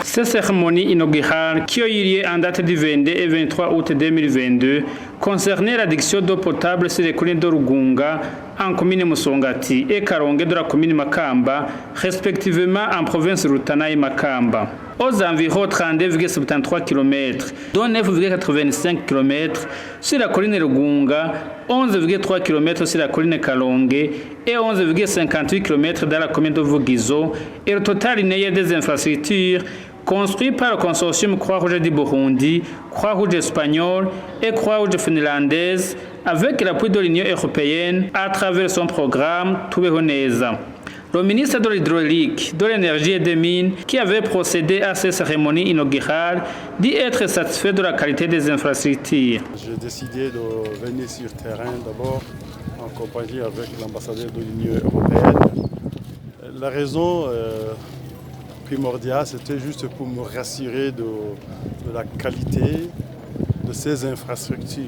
Cette cérémonie inaugurale, qui a eu lieu en date du 22 et 23 août 2022, concernait l'addiction d'eau potable sur les collines de Rugunga, en commune Musongati, et Karonge de la commune Makamba, respectivement en province Rutana et Makamba. Aux environs 32,73 km, dont 9,85 km sur la colline Rugunga, 11,3 km sur la colline Kalonge et 11,58 km dans la commune de Vugizo, et le total linéaire des infrastructures construit par le consortium Croix-Rouge du Burundi, Croix-Rouge espagnole et Croix-Rouge finlandaise, avec l'appui de l'Union européenne à travers son programme Tubehoneza. Le ministre de l'Hydraulique, de l'Énergie et des Mines, qui avait procédé à cette cérémonie inaugurale, dit être satisfait de la qualité des infrastructures. J'ai décidé de venir sur le terrain d'abord en compagnie avec l'ambassadeur de l'Union européenne. La raison primordiale, c'était juste pour me rassurer de la qualité de ces infrastructures.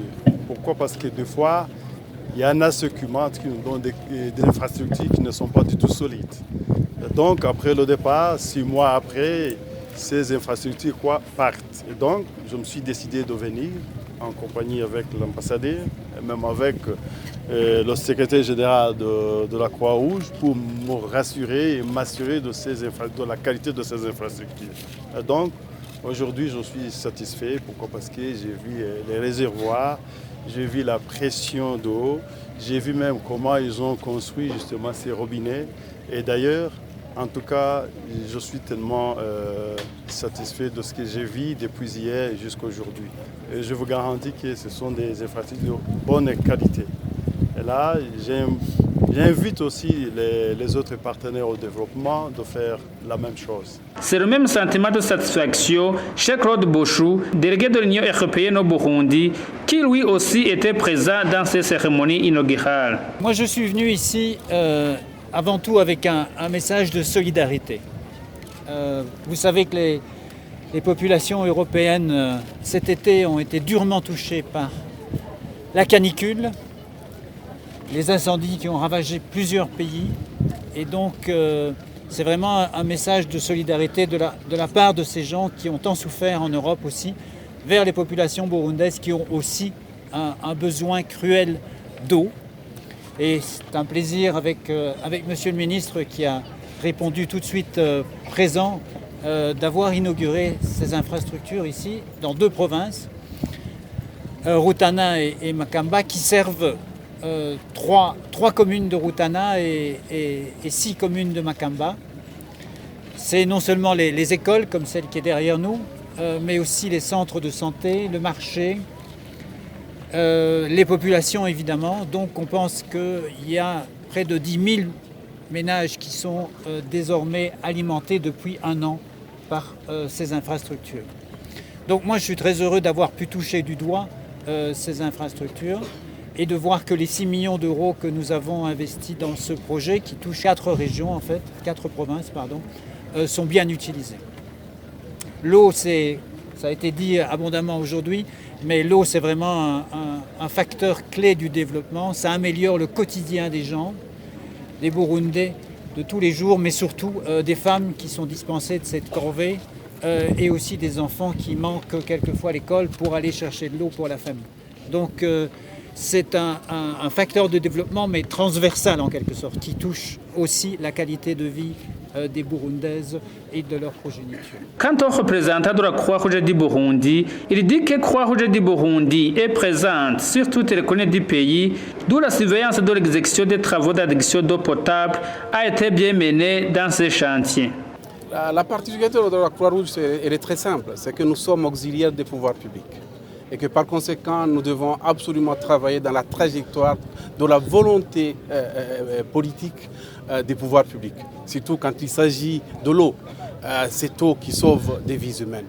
Pourquoi? Parce que des fois, il y en a ceux qui mentent, qui nous donnent des infrastructures qui ne sont pas du tout solides. Et donc, après le départ, 6 mois après, ces infrastructures partent. Et donc, je me suis décidé de venir en compagnie avec l'ambassadeur, et même avec le secrétaire général de la Croix-Rouge, pour me rassurer et m'assurer de la qualité de ces infrastructures. Et donc, aujourd'hui, je suis satisfait. Pourquoi? Parce que j'ai vu les réservoirs, j'ai vu la pression d'eau, j'ai vu même comment ils ont construit justement ces robinets. Et d'ailleurs, en tout cas, je suis tellement satisfait de ce que j'ai vu depuis hier jusqu'à aujourd'hui. Et je vous garantis que ce sont des infrastructures de bonne qualité. Et là, j'invite aussi les autres partenaires au développement de faire la même chose. C'est le même sentiment de satisfaction chez Claude Bochou, délégué de l'Union européenne au Burundi, qui lui aussi était présent dans ces cérémonies inaugurales. Moi, je suis venu ici avant tout avec un message de solidarité. Vous savez que les populations européennes cet été ont été durement touchées par la canicule, les incendies qui ont ravagé plusieurs pays. Et donc, c'est vraiment un message de solidarité de la part de ces gens qui ont tant souffert en Europe aussi, vers les populations burundaises qui ont aussi un besoin cruel d'eau. Et c'est un plaisir avec Monsieur le ministre qui a répondu tout de suite présent d'avoir inauguré ces infrastructures ici, dans 2 provinces, Rutana et Makamba, qui servent 3 communes de Rutana et 6 communes de Makamba. C'est non seulement les écoles, comme celle qui est derrière nous, mais aussi les centres de santé, le marché, les populations évidemment. Donc on pense qu'il y a près de 10 000 ménages qui sont désormais alimentés depuis 1 an par ces infrastructures. Donc moi je suis très heureux d'avoir pu toucher du doigt ces infrastructures et de voir que les 6 millions d'euros que nous avons investis dans ce projet, qui touche 4 régions en fait, 4 provinces pardon, sont bien utilisés. L'eau, ça a été dit abondamment aujourd'hui, mais l'eau c'est vraiment un facteur clé du développement. Ça améliore le quotidien des gens, des Burundais de tous les jours, mais surtout des femmes qui sont dispensées de cette corvée et aussi des enfants qui manquent quelquefois l'école pour aller chercher de l'eau pour la famille. Donc c'est un facteur de développement, mais transversal en quelque sorte, qui touche aussi la qualité de vie des Burundaises et de leur progéniture. Quant au représentant de la Croix-Rouge du Burundi, il dit que Croix-Rouge du Burundi est présente sur toutes les colonies du pays, d'où la surveillance de l'exécution des travaux d'adduction d'eau potable a été bien menée dans ces chantiers. La particularité de la Croix-Rouge, elle est très simple, c'est que nous sommes auxiliaires des pouvoirs publics. Et que par conséquent, nous devons absolument travailler dans la trajectoire de la volonté politique des pouvoirs publics. Surtout quand il s'agit de l'eau, cette eau qui sauve des vies humaines.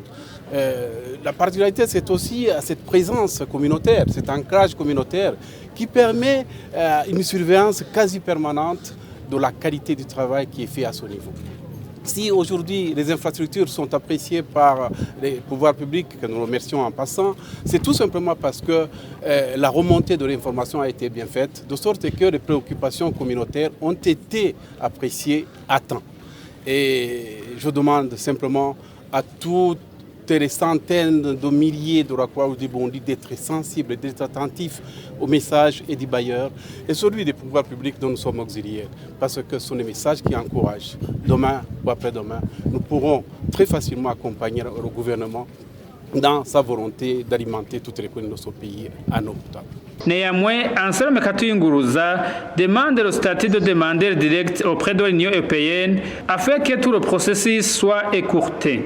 La particularité, c'est aussi cette présence communautaire, cet ancrage communautaire qui permet une surveillance quasi permanente de la qualité du travail qui est fait à ce niveau. Si aujourd'hui les infrastructures sont appréciées par les pouvoirs publics, que nous remercions en passant, c'est tout simplement parce que la remontée de l'information a été bien faite, de sorte que les préoccupations communautaires ont été appréciées à temps. Et je demande simplement à toutes les centaines de milliers de la Croix-Rouge du Burundi d'être sensibles, d'être attentifs aux messages et des bailleurs et celui des pouvoirs publics dont nous sommes auxiliaires. Parce que ce sont des messages qui encouragent. Demain ou après-demain, nous pourrons très facilement accompagner le gouvernement dans sa volonté d'alimenter toutes les communes de ce pays en eau potable. Néanmoins, Anselme Katuyunguruza demande le statut de demandeur direct auprès de l'Union européenne afin que tout le processus soit écourté.